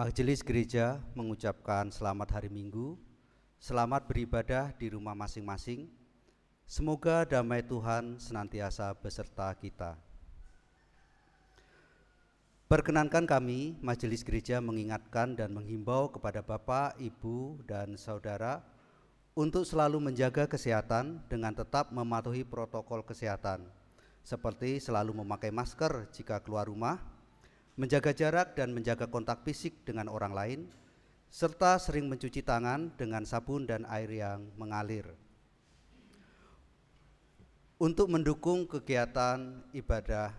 Majelis Gereja mengucapkan selamat hari Minggu, selamat beribadah di rumah masing-masing. Semoga damai Tuhan senantiasa beserta kita. Perkenankan kami, Majelis Gereja mengingatkan dan menghimbau kepada Bapak, Ibu, dan Saudara untuk selalu menjaga kesehatan dengan tetap mematuhi protokol kesehatan, seperti selalu memakai masker jika keluar rumah, menjaga jarak dan menjaga kontak fisik dengan orang lain, serta sering mencuci tangan dengan sabun dan air yang mengalir. Untuk mendukung kegiatan ibadah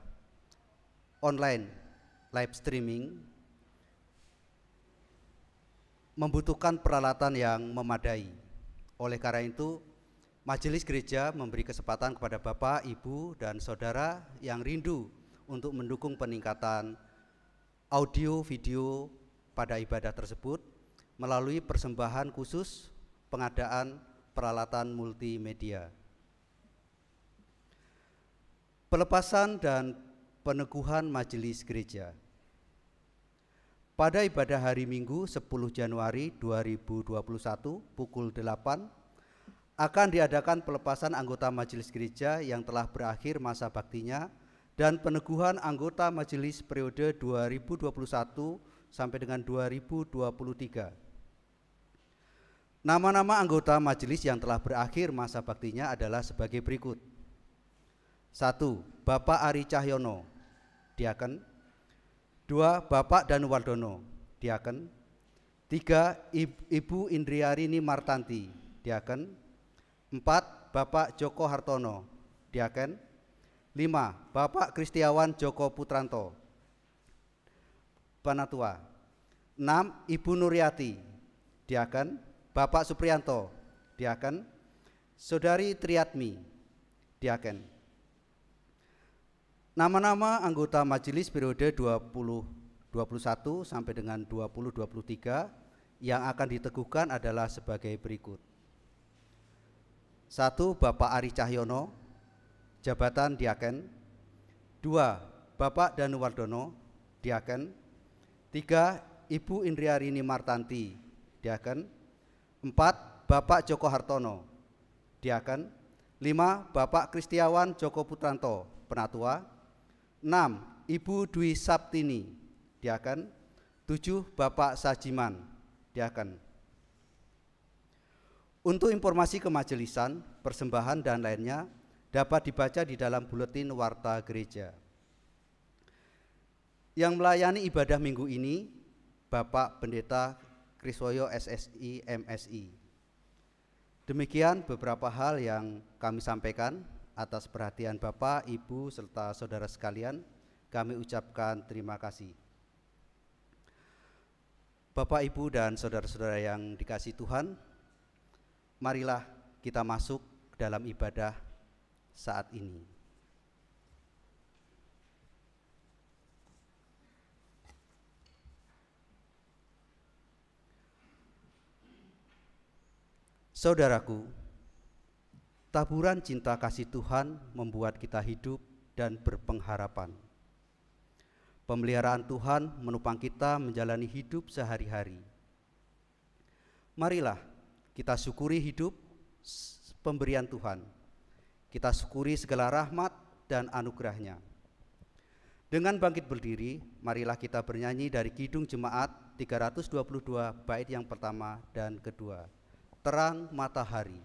online live streaming membutuhkan peralatan yang memadai. Oleh karena itu, Majelis Gereja memberi kesempatan kepada Bapak, Ibu, dan Saudara yang rindu untuk mendukung peningkatan audio video pada ibadah tersebut melalui persembahan khusus pengadaan peralatan multimedia. Pelepasan dan peneguhan Majelis Gereja. Pada ibadah hari Minggu 10 Januari 2021 pukul 8 akan diadakan pelepasan anggota Majelis Gereja yang telah berakhir masa baktinya dan peneguhan anggota majelis periode 2021 sampai dengan 2023. Nama-nama anggota majelis yang telah berakhir masa baktinya adalah sebagai berikut. 1. Bapak Ari Cahyono, Diaken. 2. Bapak Danuwardono, Diaken. 3. Ibu Indriarini Martanti, Diaken. 4. Bapak Joko Hartono, Diaken. 5. Bapak Kristiawan Joko Putranto, Penatua. 6. Ibu Nuryati, Diaken. Bapak Supriyanto, Diaken. Saudari Triatmi, Diaken. Nama-nama anggota majelis periode 2021 sampai dengan 2023 yang akan diteguhkan adalah sebagai berikut. 1. Bapak Ari Cahyono, jabatan Diaken. 2. Bapak Danuwardono, Diaken. 3. Ibu Indriarini Martanti, Diaken. 4. Bapak Joko Hartono, Diaken. 5. Bapak Kristiawan Joko Putranto, Penatua. 6. Ibu Dwi Saptini, Diaken. 7. Bapak Sajiman, Diaken. Untuk informasi kemajelisan, persembahan dan lainnya dapat dibaca di dalam buletin Warta Gereja. Yang melayani ibadah minggu ini, Bapak Pendeta Kriswoyo SSI MSI. Demikian beberapa hal yang kami sampaikan. Atas perhatian Bapak, Ibu, serta saudara sekalian, kami ucapkan terima kasih. Bapak, Ibu, dan saudara-saudara yang dikasihi Tuhan, marilah kita masuk dalam ibadah saat ini. Saudaraku, taburan cinta kasih Tuhan membuat kita hidup dan berpengharapan. Pemeliharaan Tuhan menopang kita menjalani hidup sehari-hari. Marilah kita syukuri hidup pemberian Tuhan. Kita syukuri segala rahmat dan anugerahnya. Dengan bangkit berdiri, marilah kita bernyanyi dari Kidung Jemaat 322 bait yang pertama dan kedua. Terang matahari.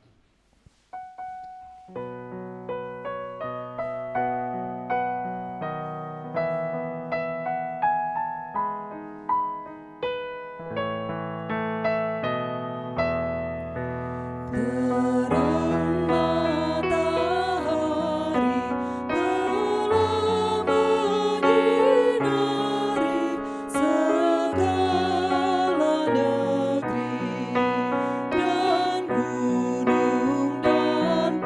Dan gunung dan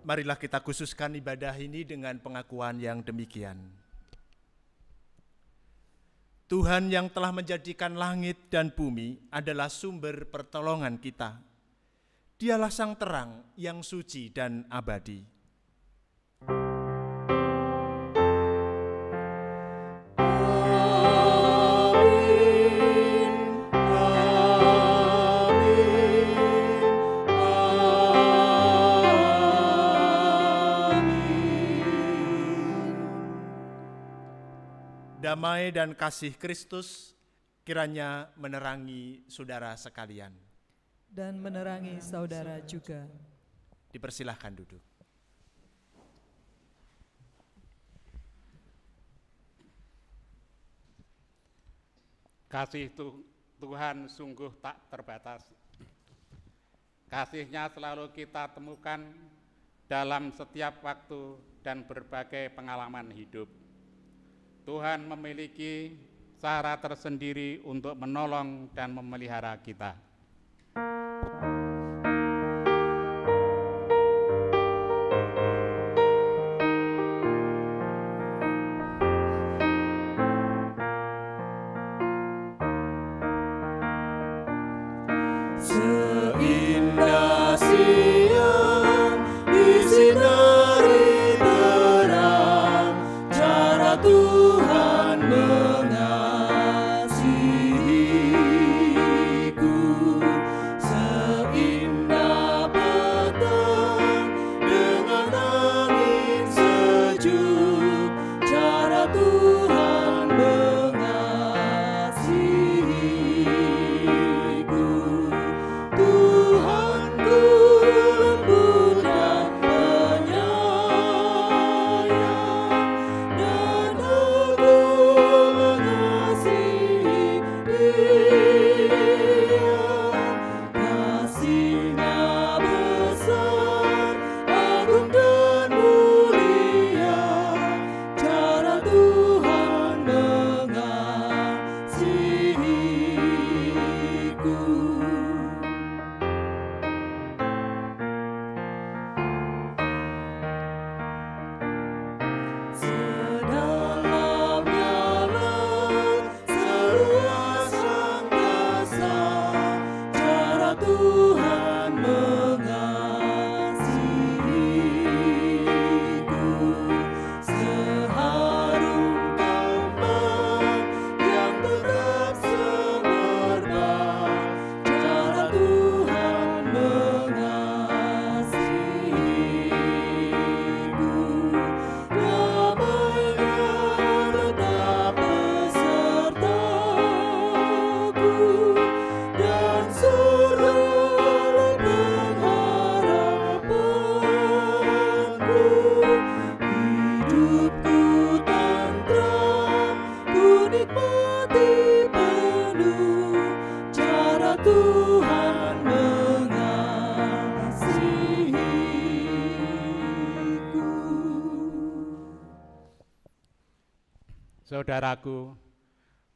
marilah kita khususkan ibadah ini dengan pengakuan yang demikian. Tuhan yang telah menjadikan langit dan bumi adalah sumber pertolongan kita. Dialah sang terang yang suci dan abadi. Damai dan kasih Kristus kiranya menerangi saudara sekalian. Dan menerangi saudara juga. Dipersilahkan duduk. Kasih Tuhan sungguh tak terbatas. Kasih-Nya selalu kita temukan dalam setiap waktu dan berbagai pengalaman hidup. Tuhan memiliki cara tersendiri untuk menolong dan memelihara kita. Seindah siang disinari terang, cara Tuhan mengasihiku. Seindah petang dengan angin sejuk, cara Tuhan mengasihiku. Tuhanku lembut dan penyayang, dan aku mengasihi Dia. Kasih-Nya besar, agung dan mulia, cara Tuhan mengasihiku. Sedalamnya laut, seluas angkasa, cara Tuhan mengasihiku. Seharum kembang yang tetap semerbak, cara Tuhan mengasihiku. Damai-Nya tetap besertaku, dan surgalah pengharapanku. Hidupku tentram, ku nikmati penuh, cara Tuhan mengasihiku. Saudaraku,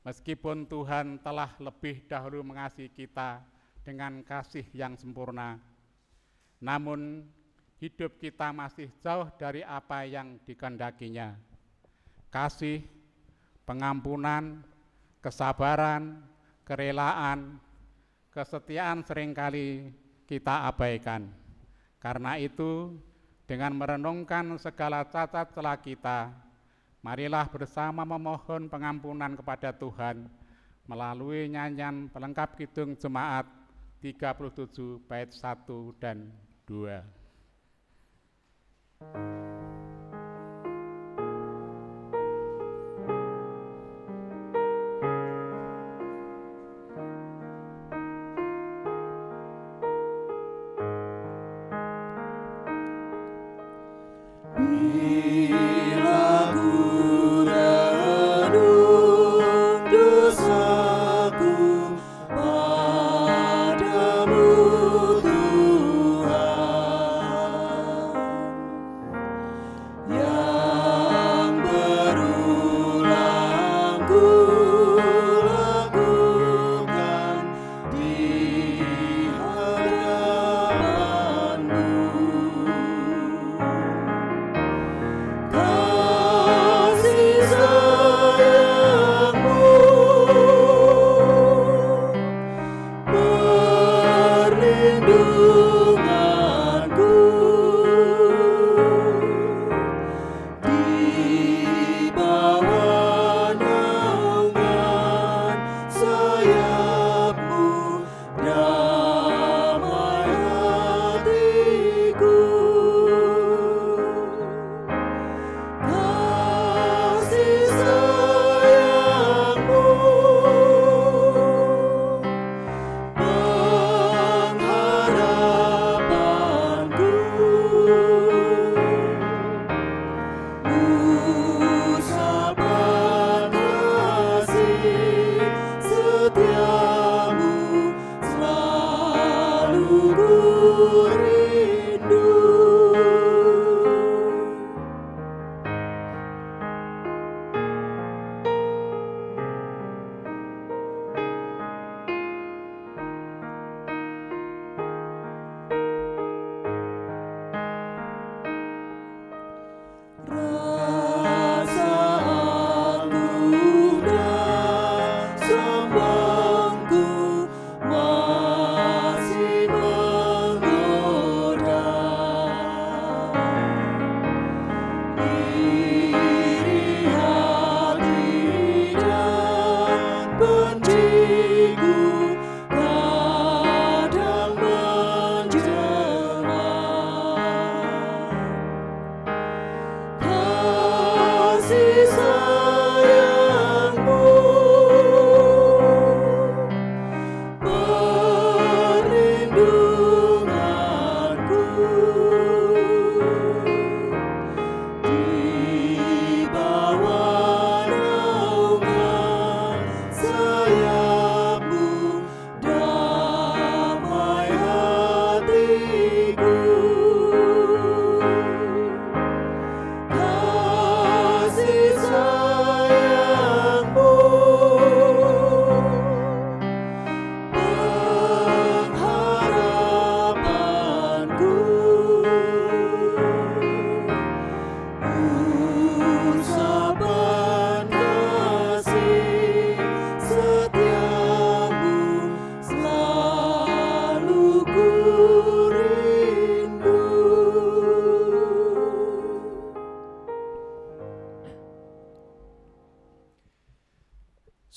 meskipun Tuhan telah lebih dahulu mengasihi kita dengan kasih yang sempurna, namun hidup kita masih jauh dari apa yang dikehendakinya. Kasih, pengampunan, kesabaran, kerelaan, kesetiaan seringkali kita abaikan. Karena itu, dengan merenungkan segala cacat celah kita, marilah bersama memohon pengampunan kepada Tuhan melalui nyanyian pelengkap Kidung Jemaat 37 bait 1 dan 2. Bila ku renung dosaku padamu Tuhan,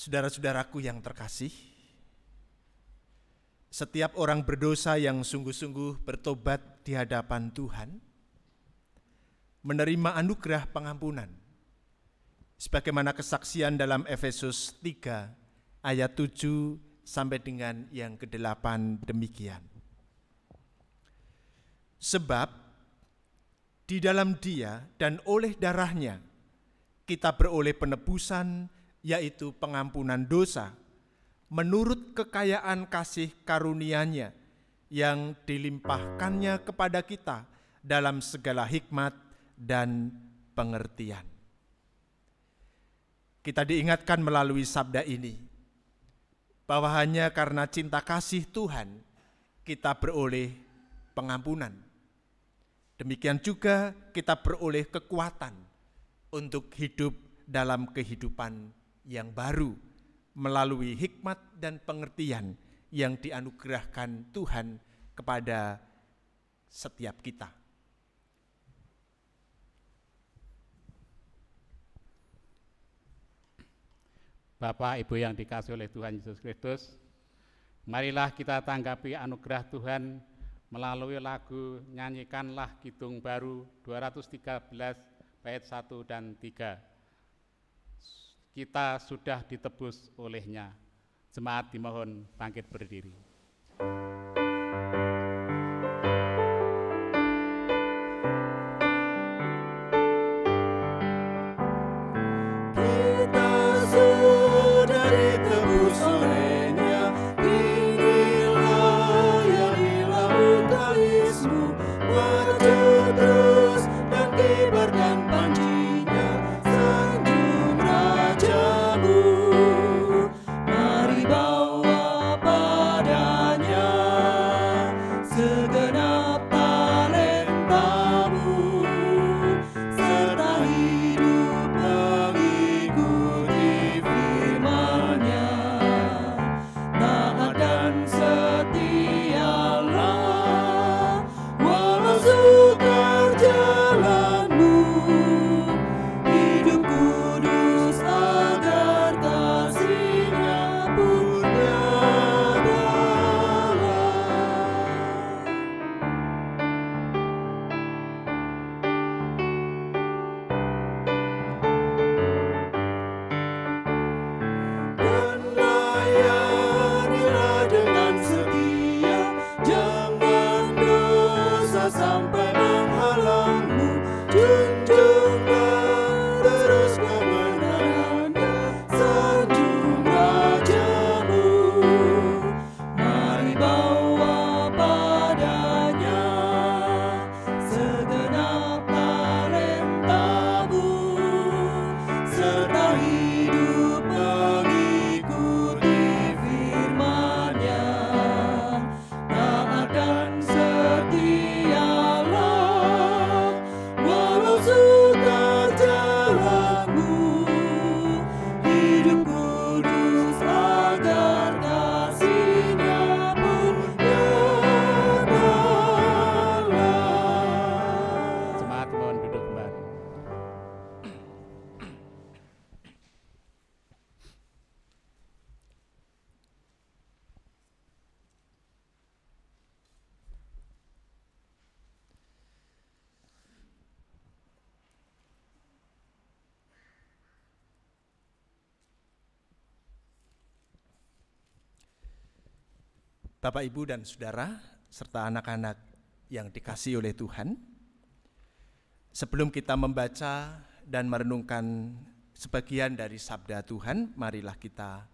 Saudara-saudaraku yang terkasih, setiap orang berdosa yang sungguh-sungguh bertobat di hadapan Tuhan, menerima anugerah pengampunan, sebagaimana kesaksian dalam Efesus 3 ayat 7 sampai dengan yang ke-8 demikian. Sebab di dalam Dia dan oleh darahnya kita beroleh penebusan, yaitu pengampunan dosa, menurut kekayaan kasih karunia-Nya yang dilimpahkannya kepada kita dalam segala hikmat dan pengertian. Kita diingatkan melalui sabda ini, bahwa hanya karena cinta kasih Tuhan, kita beroleh pengampunan. Demikian juga kita beroleh kekuatan untuk hidup dalam kehidupan yang baru, melalui hikmat dan pengertian yang dianugerahkan Tuhan kepada setiap kita. Bapak, Ibu yang dikasihi oleh Tuhan Yesus Kristus, marilah kita tanggapi anugerah Tuhan melalui lagu Nyanyikanlah Kidung Baru 213 bait 1 dan 3. Kita sudah ditebus oleh-Nya. Jemaat dimohon bangkit berdiri. Kita sudah ditebus oleh-Nya, inilah yang hilang talismu, maju terus dan kibarkan pancinya, sanjung rajamu. Mari bawa padanya segenap talentamu, serta hidup mengikuti firman-Nya. Taat dan setialah, walau sukar jalanmu, hidup kudus agar kasih-Nya pun nyatalah. Dan layanilah dengan setia, jangan dosa sampai menghalangmu, junjunglah terus kebenaran-Nya, sanjung rajamu. Mari bawa padanya segenap talentamu, serta hidup mengikuti firman-Nya. Taat dan setialah, walau sukar jalanmu, hidup kudus agar kasih-Nya pun nyatalah. Jemaat mohon duduk kembali. Bapak, Ibu, dan Saudara, serta anak-anak yang dikasihi oleh Tuhan, sebelum kita membaca dan merenungkan sebagian dari sabda Tuhan, marilah kita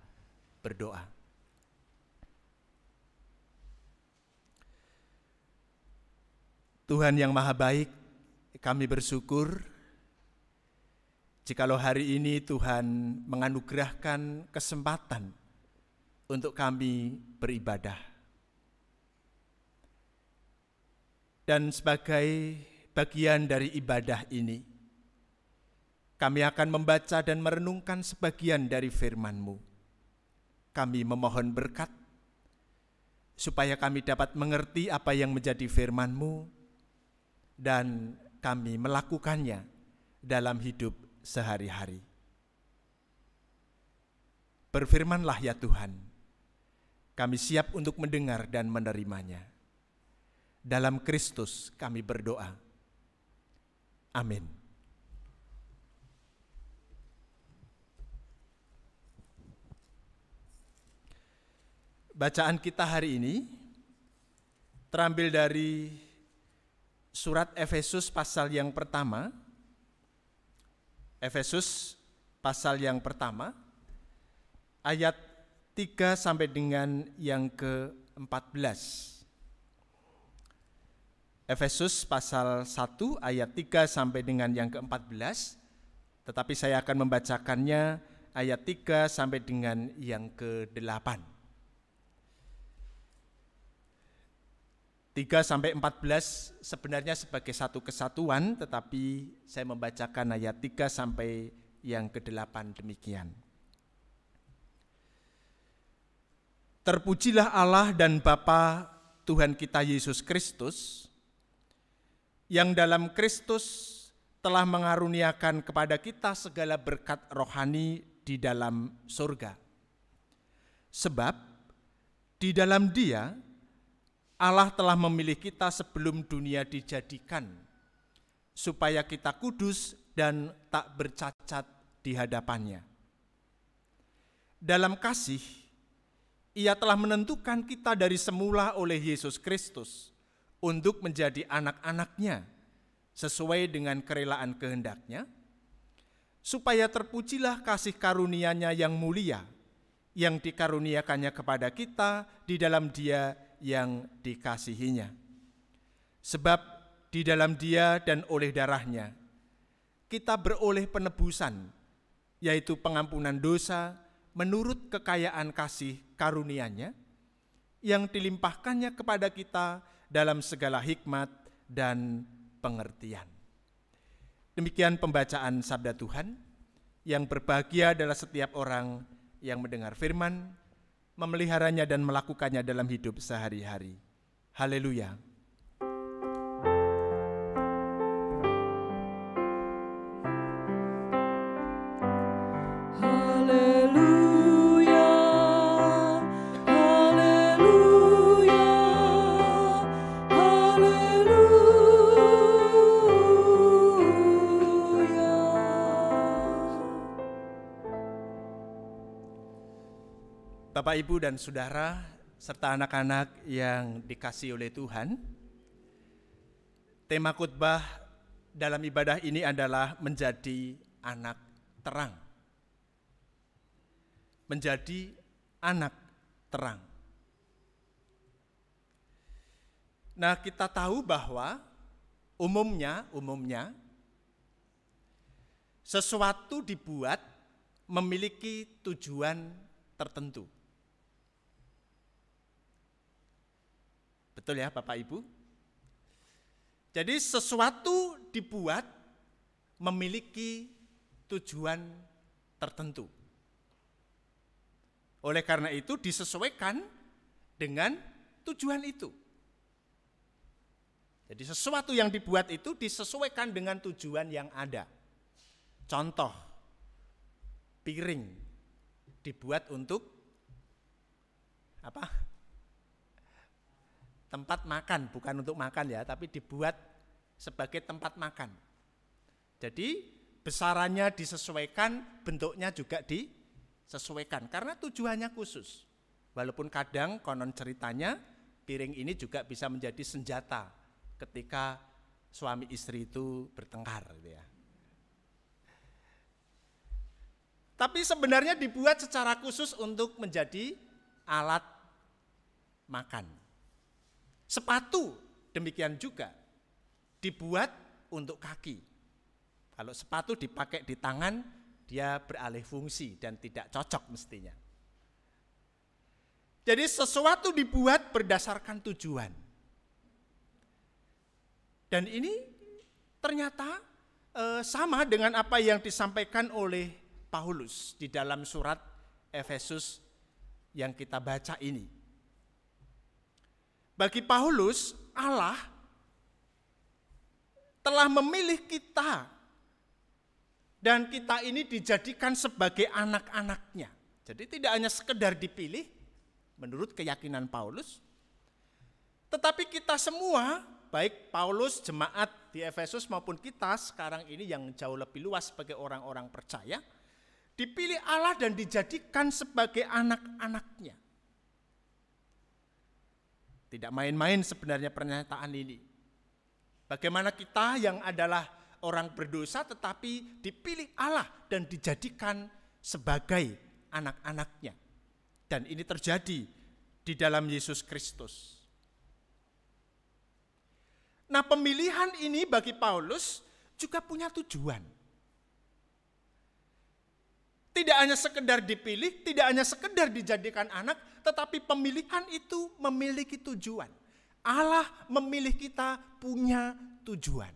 berdoa. Tuhan yang Maha Baik, kami bersyukur jikalau hari ini Tuhan menganugerahkan kesempatan untuk kami beribadah. Dan sebagai bagian dari ibadah ini, kami akan membaca dan merenungkan sebagian dari firman-Mu. Kami memohon berkat, supaya kami dapat mengerti apa yang menjadi firman-Mu, dan kami melakukannya dalam hidup sehari-hari. Berfirmanlah ya Tuhan, kami siap untuk mendengar dan menerimanya. Dalam Kristus kami berdoa. Amin. Bacaan kita hari ini terambil dari surat Efesus pasal yang pertama. Efesus pasal yang pertama, ayat 3 sampai dengan yang ke-14. Efesus pasal 1 ayat 3 sampai dengan yang ke-14, tetapi saya akan membacakannya ayat 3 sampai dengan yang ke-8. 3 sampai 14 sebenarnya sebagai satu kesatuan, tetapi saya membacakan ayat 3 sampai yang ke-8 demikian. Terpujilah Allah dan Bapa Tuhan kita Yesus Kristus, yang dalam Kristus telah mengaruniakan kepada kita segala berkat rohani di dalam surga. Sebab di dalam Dia Allah telah memilih kita sebelum dunia dijadikan, supaya kita kudus dan tak bercacat di hadapannya. Dalam kasih, Ia telah menentukan kita dari semula oleh Yesus Kristus untuk menjadi anak-anak-Nya sesuai dengan kerelaan kehendak-Nya, supaya terpujilah kasih karunia-Nya yang mulia, yang dikaruniakannya kepada kita di dalam Dia yang dikasihinya. Sebab di dalam Dia dan oleh darah-Nya kita beroleh penebusan, yaitu pengampunan dosa menurut kekayaan kasih karunia-Nya yang dilimpahkannya kepada kita dalam segala hikmat dan pengertian. Demikian pembacaan sabda Tuhan. Yang berbahagia adalah setiap orang yang mendengar firman, memeliharanya dan melakukannya dalam hidup sehari-hari. Haleluya. Haleluya, haleluya, haleluya. Bapak, Ibu, dan Saudara, serta anak-anak yang dikasihi oleh Tuhan, tema khotbah dalam ibadah ini adalah menjadi anak terang. Menjadi anak terang. Nah, kita tahu bahwa umumnya sesuatu dibuat memiliki tujuan tertentu. Betul ya Bapak Ibu? Jadi sesuatu dibuat memiliki tujuan tertentu. Oleh karena itu disesuaikan dengan tujuan itu. Jadi sesuatu yang dibuat itu disesuaikan dengan tujuan yang ada. Contoh, piring dibuat untuk apa? Tempat makan, bukan untuk makan ya, tapi dibuat sebagai tempat makan. Jadi besarannya disesuaikan, bentuknya juga disesuaikan karena tujuannya khusus. Walaupun kadang konon ceritanya piring ini juga bisa menjadi senjata ketika suami istri itu bertengkar gitu ya. Tapi sebenarnya dibuat secara khusus untuk menjadi alat makan. Sepatu demikian juga dibuat untuk kaki. Kalau sepatu dipakai di tangan, dia beralih fungsi dan tidak cocok mestinya. Jadi sesuatu dibuat berdasarkan tujuan. Dan ini ternyata sama dengan apa yang disampaikan oleh Paulus di dalam surat Efesus yang kita baca ini. Bagi Paulus, Allah telah memilih kita dan kita ini dijadikan sebagai anak-anaknya. Jadi tidak hanya sekedar dipilih menurut keyakinan Paulus, tetapi kita semua, baik Paulus, jemaat di Efesus maupun kita sekarang ini yang jauh lebih luas sebagai orang-orang percaya, dipilih Allah dan dijadikan sebagai anak-anaknya. Tidak main-main sebenarnya pernyataan ini. Bagaimana kita yang adalah orang berdosa tetapi dipilih Allah dan dijadikan sebagai anak-anaknya. Dan ini terjadi di dalam Yesus Kristus. Nah, pemilihan ini bagi Paulus juga punya tujuan. Tidak hanya sekedar dipilih, tidak hanya sekedar dijadikan anak, tetapi pemilihan itu memiliki tujuan. Allah memilih kita punya tujuan.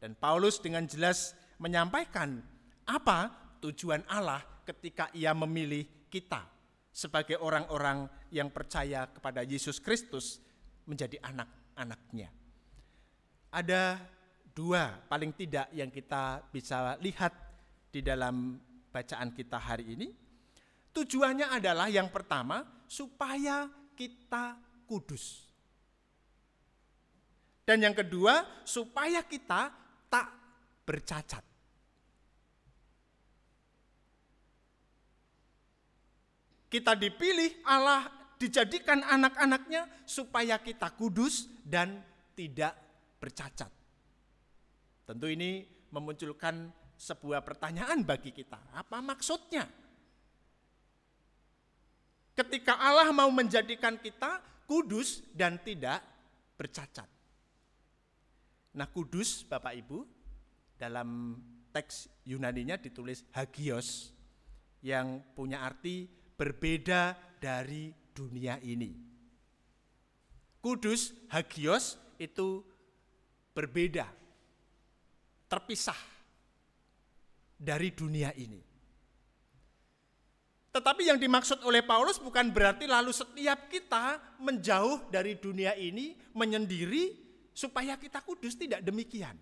Dan Paulus dengan jelas menyampaikan apa tujuan Allah ketika ia memilih kita sebagai orang-orang yang percaya kepada Yesus Kristus menjadi anak-anaknya. Ada dua paling tidak yang kita bisa lihat di dalam bacaan kita hari ini. Tujuannya adalah yang pertama, supaya kita kudus. Dan yang kedua, supaya kita tak bercacat. Kita dipilih Allah, dijadikan anak-anaknya supaya kita kudus dan tidak bercacat. Tentu ini memunculkan sebuah pertanyaan bagi kita. Apa maksudnya? Ketika Allah mau menjadikan kita kudus dan tidak bercacat. Nah, kudus Bapak Ibu dalam teks Yunaninya ditulis hagios yang punya arti berbeda dari dunia ini. Kudus, hagios itu berbeda, terpisah dari dunia ini. Tetapi yang dimaksud oleh Paulus bukan berarti lalu setiap kita menjauh dari dunia ini, menyendiri supaya kita kudus, tidak demikian.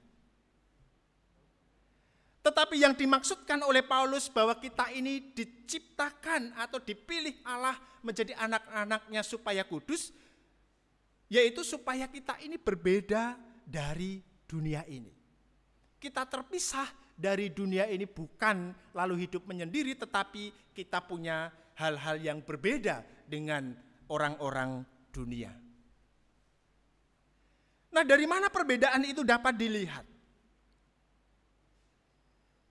Tetapi yang dimaksudkan oleh Paulus bahwa kita ini diciptakan atau dipilih Allah menjadi anak-anaknya supaya kudus, yaitu supaya kita ini berbeda dari dunia ini. Kita terpisah dari dunia ini bukan lalu hidup menyendiri, tetapi kita punya hal-hal yang berbeda dengan orang-orang dunia. Nah, dari mana perbedaan itu dapat dilihat?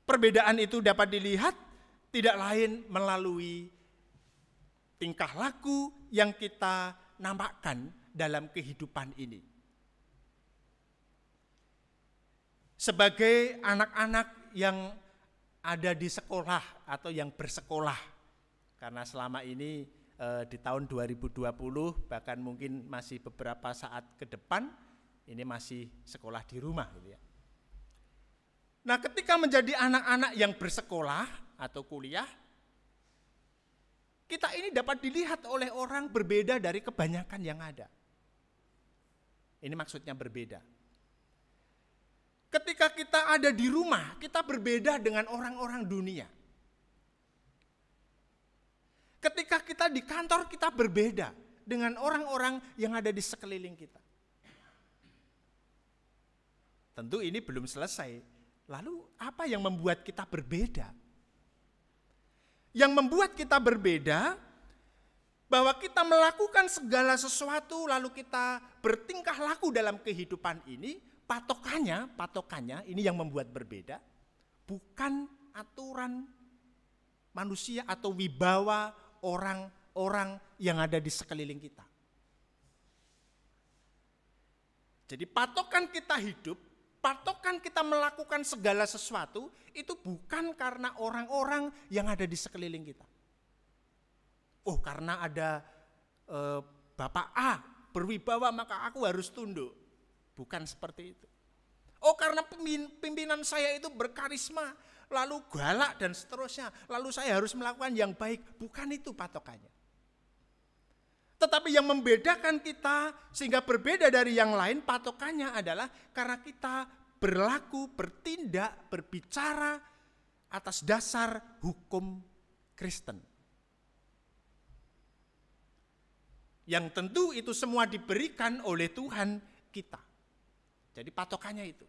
Perbedaan itu dapat dilihat tidak lain melalui tingkah laku yang kita nampakkan dalam kehidupan ini. Sebagai anak-anak yang ada di sekolah atau yang bersekolah, karena selama ini di tahun 2020 bahkan mungkin masih beberapa saat ke depan ini masih sekolah di rumah gitu ya. Nah, ketika menjadi anak-anak yang bersekolah atau kuliah, kita ini dapat dilihat oleh orang berbeda dari kebanyakan yang ada. Ini maksudnya berbeda. Ketika kita ada di rumah, kita berbeda dengan orang-orang dunia. Ketika kita di kantor, kita berbeda dengan orang-orang yang ada di sekeliling kita. Tentu ini belum selesai. Lalu apa yang membuat kita berbeda? Yang membuat kita berbeda, bahwa kita melakukan segala sesuatu lalu kita bertingkah laku dalam kehidupan ini, patokannya ini yang membuat berbeda, bukan aturan manusia atau wibawa orang-orang yang ada di sekeliling kita. Jadi patokan kita hidup, patokan kita melakukan segala sesuatu itu bukan karena orang-orang yang ada di sekeliling kita. Oh, karena ada Bapak A berwibawa maka aku harus tunduk. Bukan seperti itu. Oh, karena pimpinan saya itu berkarisma, lalu galak dan seterusnya, lalu saya harus melakukan yang baik. Bukan itu patokannya. Tetapi yang membedakan kita sehingga berbeda dari yang lain, patokannya adalah karena kita berlaku, bertindak, berbicara atas dasar hukum Kristen. Yang tentu itu semua diberikan oleh Tuhan kita. Jadi patokannya itu.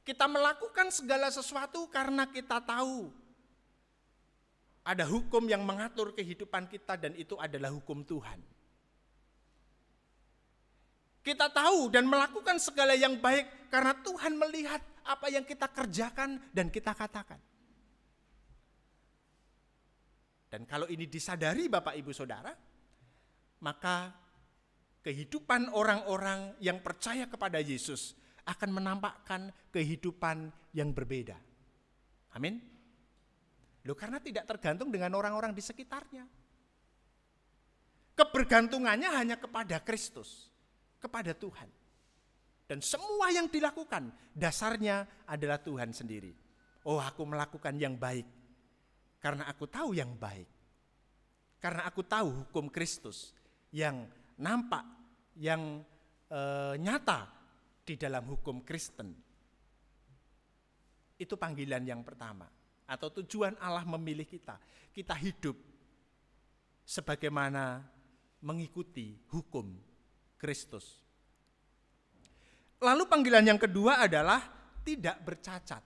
Kita melakukan segala sesuatu karena kita tahu ada hukum yang mengatur kehidupan kita dan itu adalah hukum Tuhan. Kita tahu dan melakukan segala yang baik karena Tuhan melihat apa yang kita kerjakan dan kita katakan. Dan kalau ini disadari Bapak Ibu Saudara, maka kehidupan orang-orang yang percaya kepada Yesus akan menampakkan kehidupan yang berbeda. Amin. Loh, karena tidak tergantung dengan orang-orang di sekitarnya. Kebergantungannya hanya kepada Kristus, kepada Tuhan. Dan semua yang dilakukan dasarnya adalah Tuhan sendiri. Oh, aku melakukan yang baik karena aku tahu yang baik. Karena aku tahu hukum Kristus yang nampak, yang nyata di dalam hukum Kristen. Itu panggilan yang pertama. Atau tujuan Allah memilih kita. Kita hidup sebagaimana mengikuti hukum Kristus. Lalu panggilan yang kedua adalah tidak bercacat.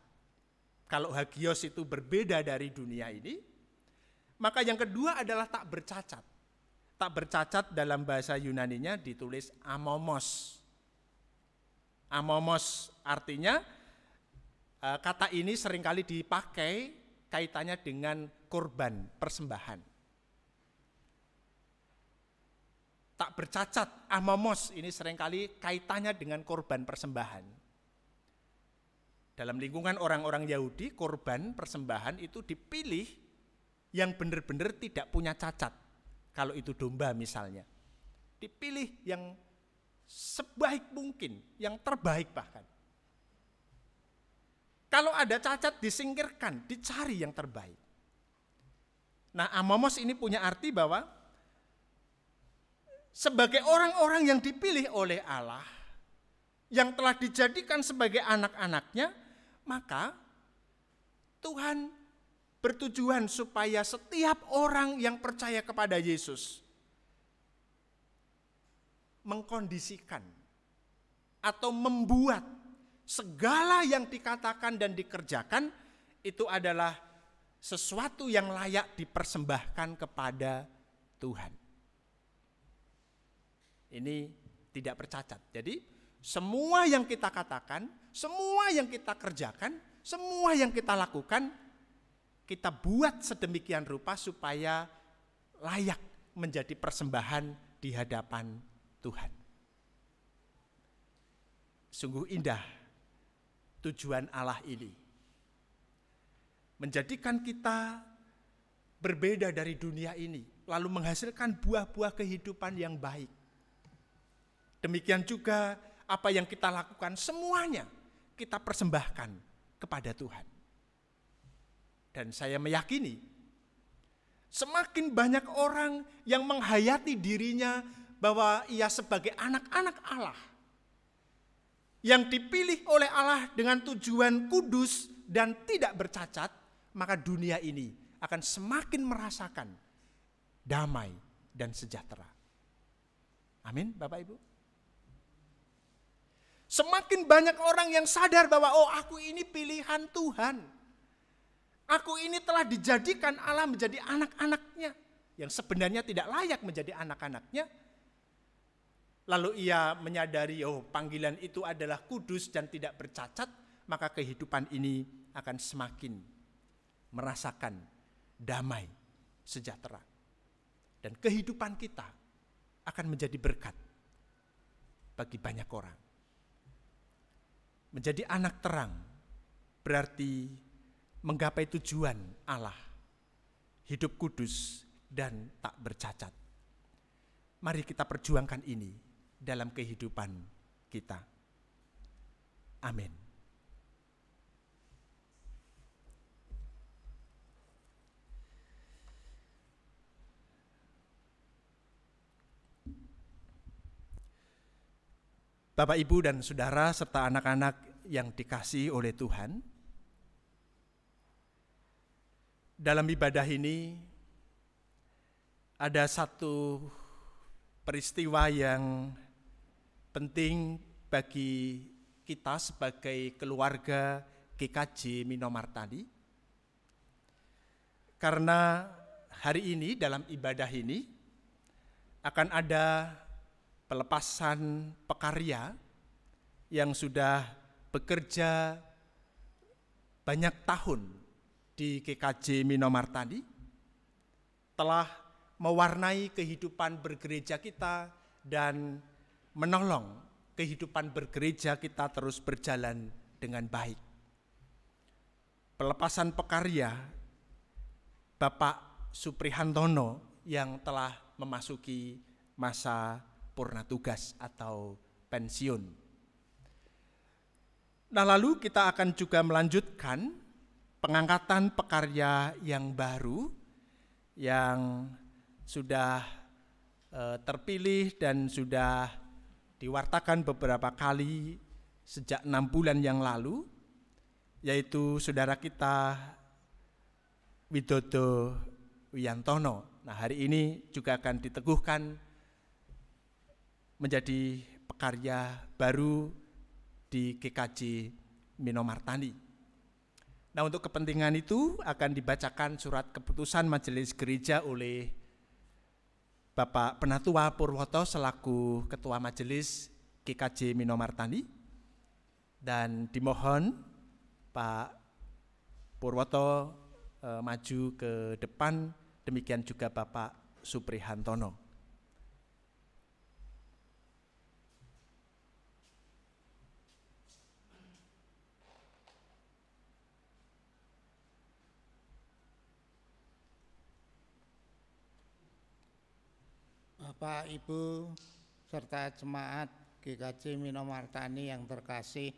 Kalau hagios itu berbeda dari dunia ini, maka yang kedua adalah tak bercacat. Tak bercacat dalam bahasa Yunaninya ditulis amomos. Amomos artinya kata ini seringkali dipakai kaitannya dengan korban persembahan. Tak bercacat, amomos ini seringkali kaitannya dengan korban persembahan. Dalam lingkungan orang-orang Yahudi, korban persembahan itu dipilih yang benar-benar tidak punya cacat. Kalau itu domba misalnya. Dipilih yang sebaik mungkin, yang terbaik bahkan. Kalau ada cacat disingkirkan, dicari yang terbaik. Nah, amomos ini punya arti bahwa sebagai orang-orang yang dipilih oleh Allah, yang telah dijadikan sebagai anak-anaknya, maka Tuhan bertujuan supaya setiap orang yang percaya kepada Yesus mengkondisikan atau membuat segala yang dikatakan dan dikerjakan itu adalah sesuatu yang layak dipersembahkan kepada Tuhan. Ini tidak bercacat. Jadi semua yang kita katakan, semua yang kita kerjakan, semua yang kita lakukan, kita buat sedemikian rupa supaya layak menjadi persembahan di hadapan Tuhan. Sungguh indah tujuan Allah ini. Menjadikan kita berbeda dari dunia ini, lalu menghasilkan buah-buah kehidupan yang baik. Demikian juga apa yang kita lakukan semuanya kita persembahkan kepada Tuhan. Dan saya meyakini semakin banyak orang yang menghayati dirinya bahwa ia sebagai anak-anak Allah yang dipilih oleh Allah dengan tujuan kudus dan tidak bercacat, maka dunia ini akan semakin merasakan damai dan sejahtera. Amin, Bapak Ibu. Semakin banyak orang yang sadar bahwa oh, aku ini pilihan Tuhan. Aku ini telah dijadikan Allah menjadi anak-anaknya yang sebenarnya tidak layak menjadi anak-anaknya. Lalu ia menyadari oh, panggilan itu adalah kudus dan tidak bercacat, maka kehidupan ini akan semakin merasakan damai, sejahtera. Dan kehidupan kita akan menjadi berkat bagi banyak orang. Menjadi anak terang berarti menggapai tujuan Allah, hidup kudus dan tak bercacat. Mari kita perjuangkan ini dalam kehidupan kita. Amin. Bapak, Ibu, dan Saudara, serta anak-anak yang dikasihi oleh Tuhan, dalam ibadah ini ada satu peristiwa yang penting bagi kita sebagai keluarga GKJ Minomartani, karena hari ini dalam ibadah ini akan ada pelepasan pekarya yang sudah bekerja banyak tahun di GKJ Minomartani, telah mewarnai kehidupan bergereja kita dan menolong kehidupan bergereja kita terus berjalan dengan baik. Pelepasan pekarya Bapak Suprihantono yang telah memasuki masa purna tugas atau pensiun. Nah, lalu kita akan juga melanjutkan pengangkatan pekarya yang baru yang sudah terpilih dan sudah diwartakan beberapa kali sejak 6 bulan yang lalu, yaitu saudara kita Widodo Wiyantono. Nah, hari ini juga akan diteguhkan menjadi pekarya baru di GKJ Minomartani. Nah, untuk kepentingan itu akan dibacakan surat keputusan Majelis Gereja oleh Bapak Penatua Purwoto selaku Ketua Majelis GKJ Minomartani, dan dimohon Pak Purwoto maju ke depan, demikian juga Bapak Suprihantono. Bapak, Ibu, serta jemaat GKJ Minomartani yang terkasih,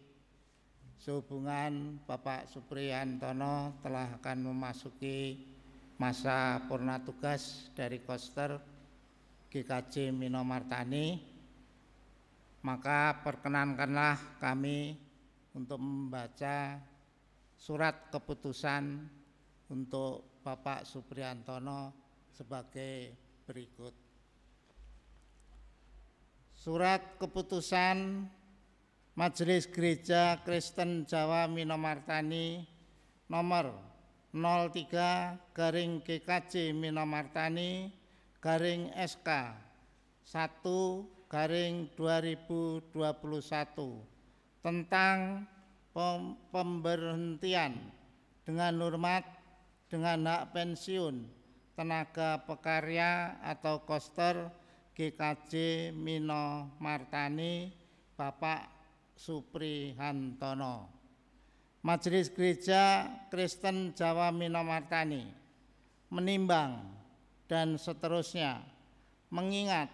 sehubungan Bapak Suprihantono telah akan memasuki masa purna tugas dari Koster GKJ Minomartani, maka perkenankanlah kami untuk membaca surat keputusan untuk Bapak Suprihantono sebagai berikut. Surat keputusan Majelis Gereja Kristen Jawa Minomartani nomor 03/GKJ Minomartani /SK 1/2021 tentang pemberhentian dengan hormat dengan hak pensiun tenaga pekarya atau koster GKJ Minomartani Bapak Suprihantono. Majelis Gereja Kristen Jawa Minomartani menimbang dan seterusnya, mengingat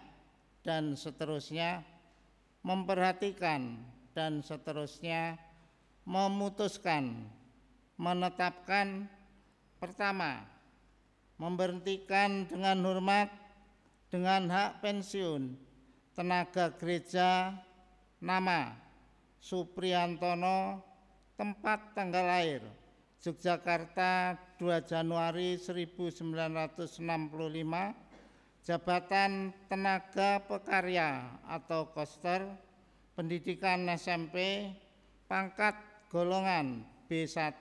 dan seterusnya, memperhatikan dan seterusnya, memutuskan, menetapkan, pertama, memberhentikan dengan hormat dengan hak pensiun tenaga gereja, nama Suprihantono, tempat tanggal lahir Yogyakarta 2 Januari 1965, jabatan tenaga pekarya atau koster, pendidikan SMP, pangkat golongan B1,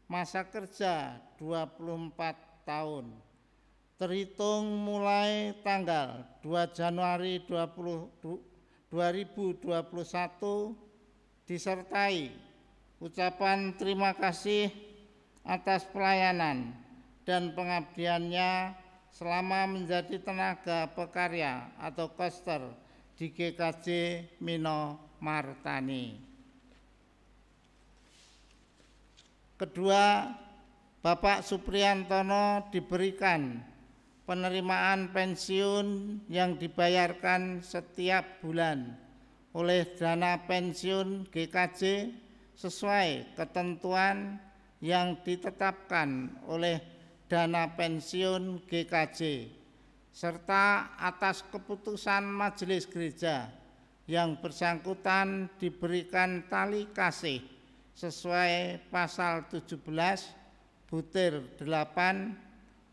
masa kerja 24 tahun. Terhitung mulai tanggal 2 Januari 2021 disertai ucapan terima kasih atas pelayanan dan pengabdiannya selama menjadi tenaga pekarya atau koster di GKJ Minomartani. Kedua, Bapak Suprihantono diberikan penerimaan pensiun yang dibayarkan setiap bulan oleh dana pensiun GKJ sesuai ketentuan yang ditetapkan oleh dana pensiun GKJ, serta atas keputusan Majelis Gereja yang bersangkutan diberikan tali kasih sesuai pasal 17 butir 8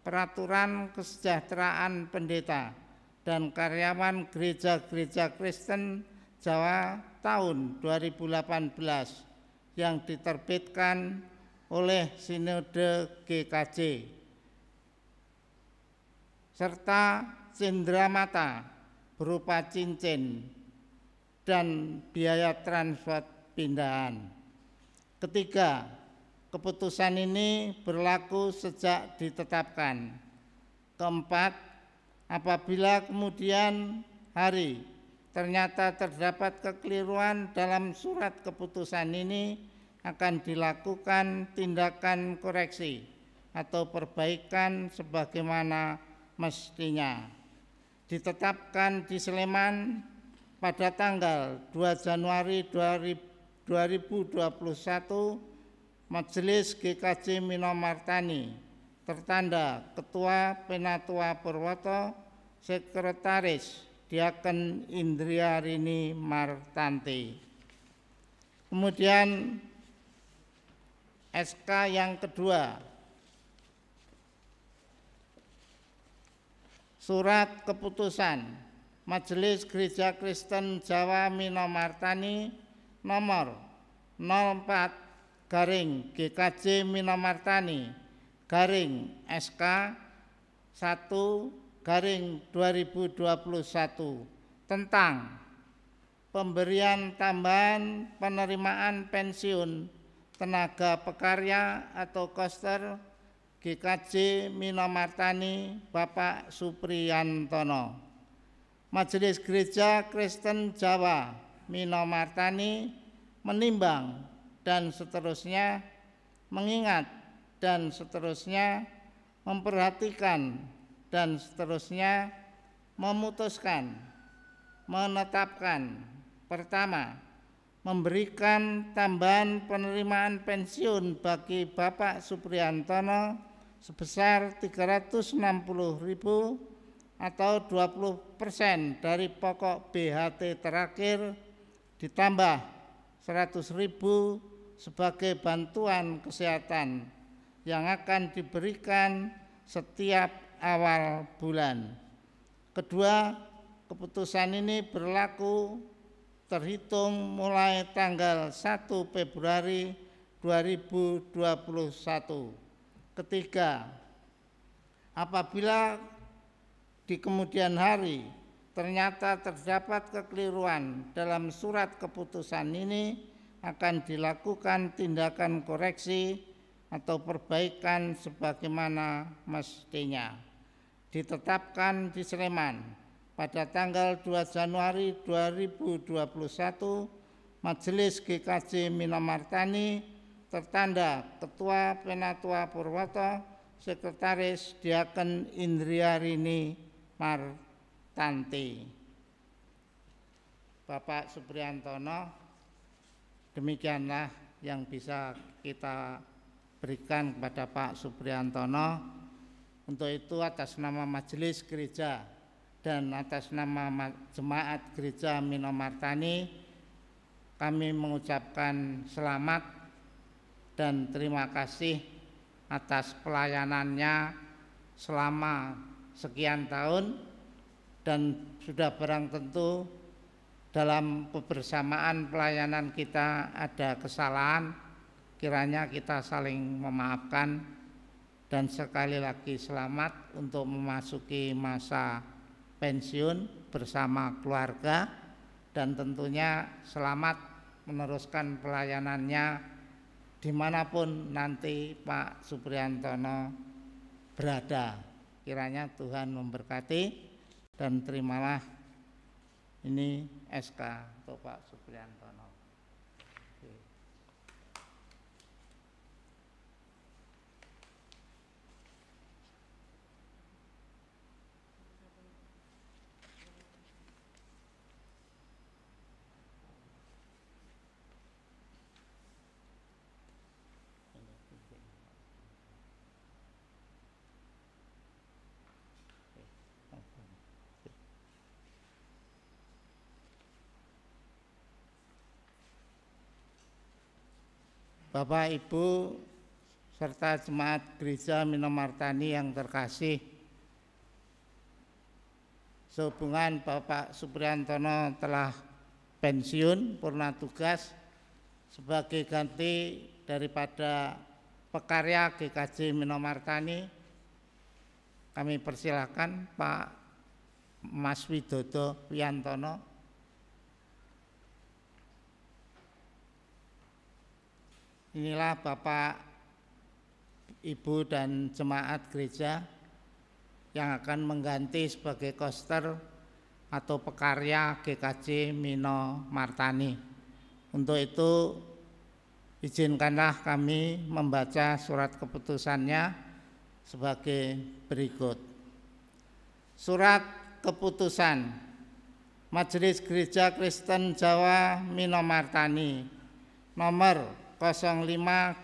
Peraturan Kesejahteraan Pendeta dan Karyawan Gereja-Gereja Kristen Jawa tahun 2018 yang diterbitkan oleh Sinode GKJ serta cenderamata berupa cincin dan biaya transport pindahan. Ketiga, keputusan ini berlaku sejak ditetapkan. Keempat, apabila kemudian hari ternyata terdapat kekeliruan dalam surat keputusan ini, akan dilakukan tindakan koreksi atau perbaikan sebagaimana mestinya. Ditetapkan di Sleman pada tanggal 2 Januari 2021, Majelis GKJ Minomartani, tertanda Ketua Penatua Purwoto, Sekretaris Diaken Indriarini Martanti. Kemudian SK yang kedua, Surat Keputusan Majelis Gereja Kristen Jawa Minomartani nomor 04 GKJ Minomartani SK 1/2021 tentang pemberian tambahan penerimaan pensiun tenaga pekarya atau koster GKJ Minomartani Bapak Supriyantono. Majelis Gereja Kristen Jawa Minomartani menimbang dan seterusnya, mengingat dan seterusnya, memperhatikan dan seterusnya, memutuskan, menetapkan. Pertama, memberikan tambahan penerimaan pensiun bagi Bapak Supriyantono sebesar 360.000 atau 20% dari pokok BHT terakhir ditambah 100.000 sebagai bantuan kesehatan yang akan diberikan setiap awal bulan. Kedua, keputusan ini berlaku terhitung mulai tanggal 1 Februari 2021. Ketiga, apabila di kemudian hari ternyata terdapat kekeliruan dalam surat keputusan ini, akan dilakukan tindakan koreksi atau perbaikan sebagaimana mestinya. Ditetapkan di Sleman pada tanggal 2 Januari 2021, Majelis GKJ Minomartani, tertanda Ketua Penatua Purwoto, Sekretaris Diaken Indriarini Martanti. Bapak Supriyantono, demikianlah yang bisa kita berikan kepada Pak Supriyantono. Untuk itu atas nama Majelis Gereja dan atas nama Jemaat Gereja Minomartani, kami mengucapkan selamat dan terima kasih atas pelayanannya selama sekian tahun, dan sudah barang tentu dalam kebersamaan pelayanan kita ada kesalahan, kiranya kita saling memaafkan, dan sekali lagi selamat untuk memasuki masa pensiun bersama keluarga, dan tentunya selamat meneruskan pelayanannya dimanapun nanti Pak Supriyantono berada. Kiranya Tuhan memberkati, dan terimalah ini SK untuk Pak Supriyantono. Bapak Ibu serta jemaat gereja Minomartani yang terkasih, sehubungan Bapak Supriyantono telah pensiun purna tugas sebagai ganti daripada pekarya GKJ Minomartani, kami persilakan Pak Mas Widodo Wiyantono. Inilah Bapak, Ibu dan jemaat gereja yang akan mengganti sebagai koster atau pekarya GKJ Minomartani. Untuk itu izinkanlah kami membaca surat keputusannya sebagai berikut. Surat keputusan Majelis Gereja Kristen Jawa Minomartani nomor 05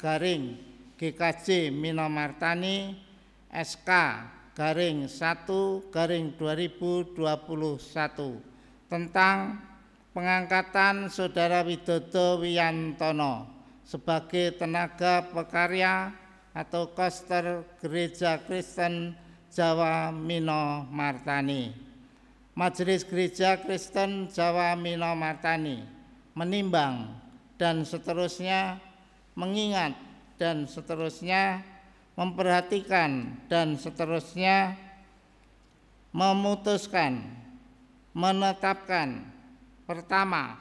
garing GKJ Minomartani SK garing 1 garing 2021 tentang pengangkatan Saudara Widodo Wiyantono sebagai tenaga pekarya atau koster Gereja Kristen Jawa Minomartani. Majelis Gereja Kristen Jawa Minomartani menimbang dan seterusnya mengingat dan seterusnya memperhatikan dan seterusnya memutuskan menetapkan: pertama,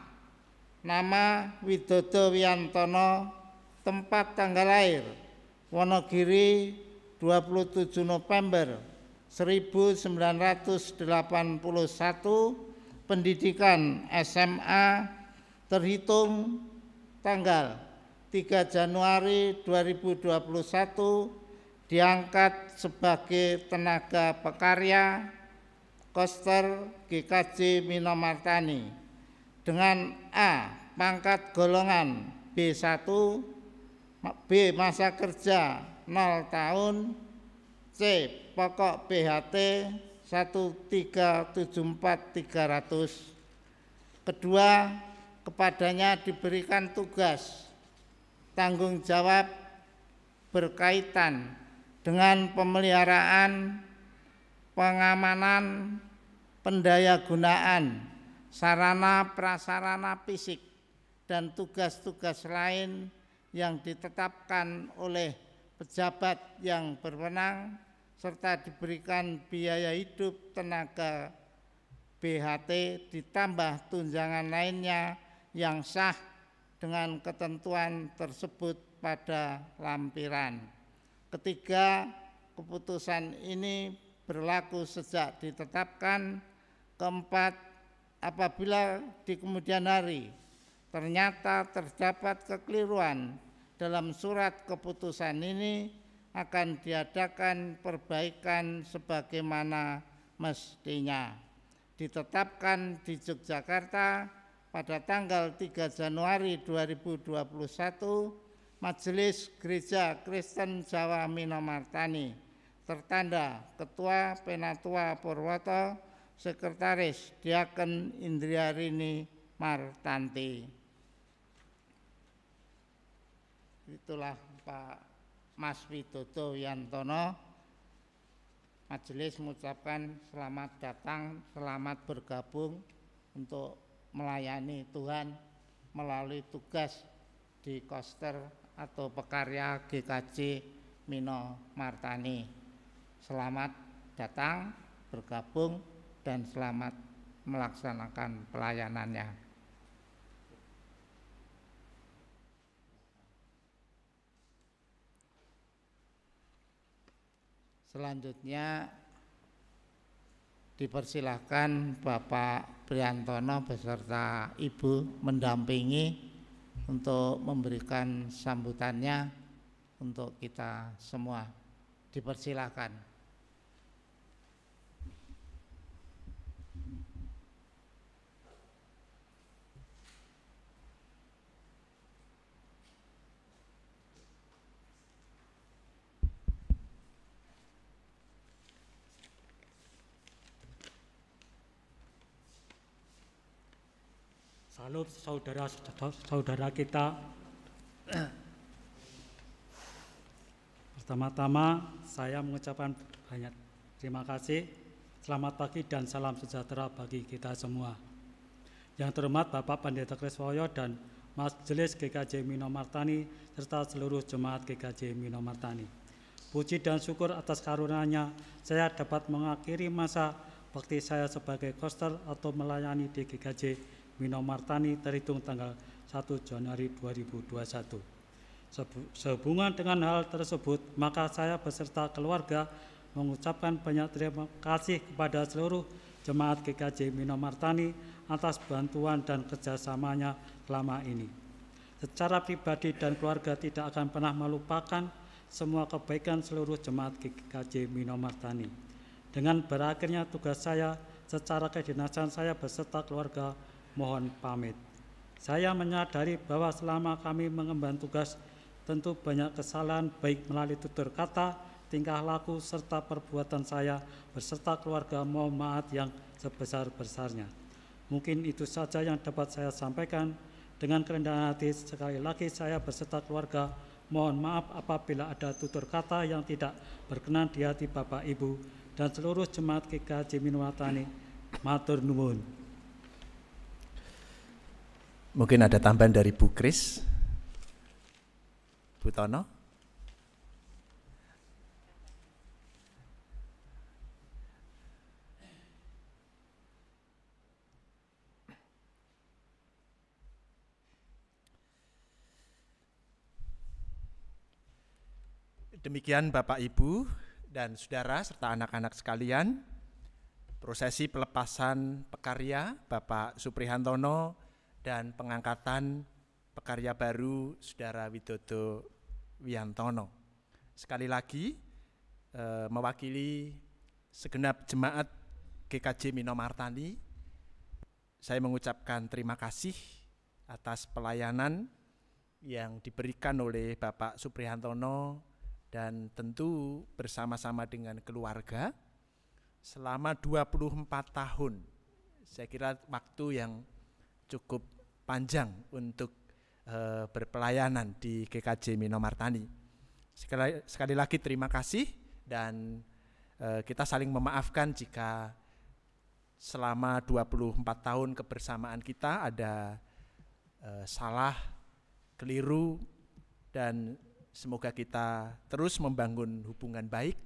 nama Widodo Wiyantono, tempat tanggal lahir Wonogiri 27 November 1981, pendidikan SMA terhitung tanggal 3 Januari 2021, diangkat sebagai tenaga pekarya koster GKJ Minomartani dengan A. Pangkat golongan B1, B. Masa kerja 0 tahun, C. Pokok BHT 1374300. Kedua, kepadanya diberikan tugas tanggung jawab berkaitan dengan pemeliharaan, pengamanan, pendayagunaan sarana prasarana fisik dan tugas-tugas lain yang ditetapkan oleh pejabat yang berwenang, serta diberikan biaya hidup tenaga BHT ditambah tunjangan lainnya yang sah dengan ketentuan tersebut pada lampiran. Ketiga, keputusan ini berlaku sejak ditetapkan. Keempat, apabila di kemudian hari ternyata terdapat kekeliruan dalam surat keputusan ini, akan diadakan perbaikan sebagaimana mestinya. Ditetapkan di Yogyakarta pada tanggal 3 Januari 2021, Majelis Gereja Kristen Jawa Minomartani, tertanda Ketua Penatua Purwoto, Sekretaris Diaken Indriarini Martanti. Itulah Pak Mas Widodo Wiyantono. Majelis mengucapkan selamat datang, selamat bergabung untuk melayani Tuhan melalui tugas di koster atau pekarya GKJ Minomartani. Selamat datang, bergabung, dan selamat melaksanakan pelayanannya. Selanjutnya dipersilahkan Bapak Priyantono beserta Ibu mendampingi untuk memberikan sambutannya untuk kita semua. Dipersilahkan. Salut saudara-saudara kita Pertama-tama saya mengucapkan banyak terima kasih, selamat pagi dan salam sejahtera bagi kita semua. Yang terhormat Bapak Pendeta Kriswoyo dan Majelis GKJ Minomartani serta seluruh jemaat GKJ Minomartani. Puji dan syukur atas karunia-Nya saya dapat mengakhiri masa bakti saya sebagai koster atau melayani di GKJ Minomartani terhitung tanggal 1 Januari 2021. Sehubungan dengan hal tersebut, maka saya beserta keluarga mengucapkan banyak terima kasih kepada seluruh jemaat GKJ Minomartani atas bantuan dan kerjasamanya selama ini. Secara pribadi dan keluarga tidak akan pernah melupakan semua kebaikan seluruh jemaat GKJ Minomartani. Dengan berakhirnya tugas saya secara kedinasan, saya beserta keluarga mohon pamit. Saya menyadari bahwa selama kami mengemban tugas, tentu banyak kesalahan baik melalui tutur kata, tingkah laku, serta perbuatan saya beserta keluarga mohon maaf yang sebesar-besarnya. Mungkin itu saja yang dapat saya sampaikan. Dengan kerendahan hati, sekali lagi saya beserta keluarga mohon maaf apabila ada tutur kata yang tidak berkenan di hati Bapak Ibu dan seluruh jemaat GKJ Minomartani. Matur nuwun. Mungkin ada tambahan dari Bu Kris, Bu Tono. Demikian Bapak, Ibu, dan Saudara serta anak-anak sekalian, prosesi pelepasan pekarya Bapak Suprihantono dan pengangkatan pekarya baru Saudara Widodo Wiantono. Sekali lagi mewakili segenap jemaat GKJ Minomartani, saya mengucapkan terima kasih atas pelayanan yang diberikan oleh Bapak Suprihantono dan tentu bersama-sama dengan keluarga selama 24 tahun. Saya kira waktu yang cukup panjang untuk berpelayanan di GKJ Minomartani. Sekali lagi terima kasih, dan kita saling memaafkan jika selama 24 tahun kebersamaan kita ada salah, keliru, dan semoga kita terus membangun hubungan baik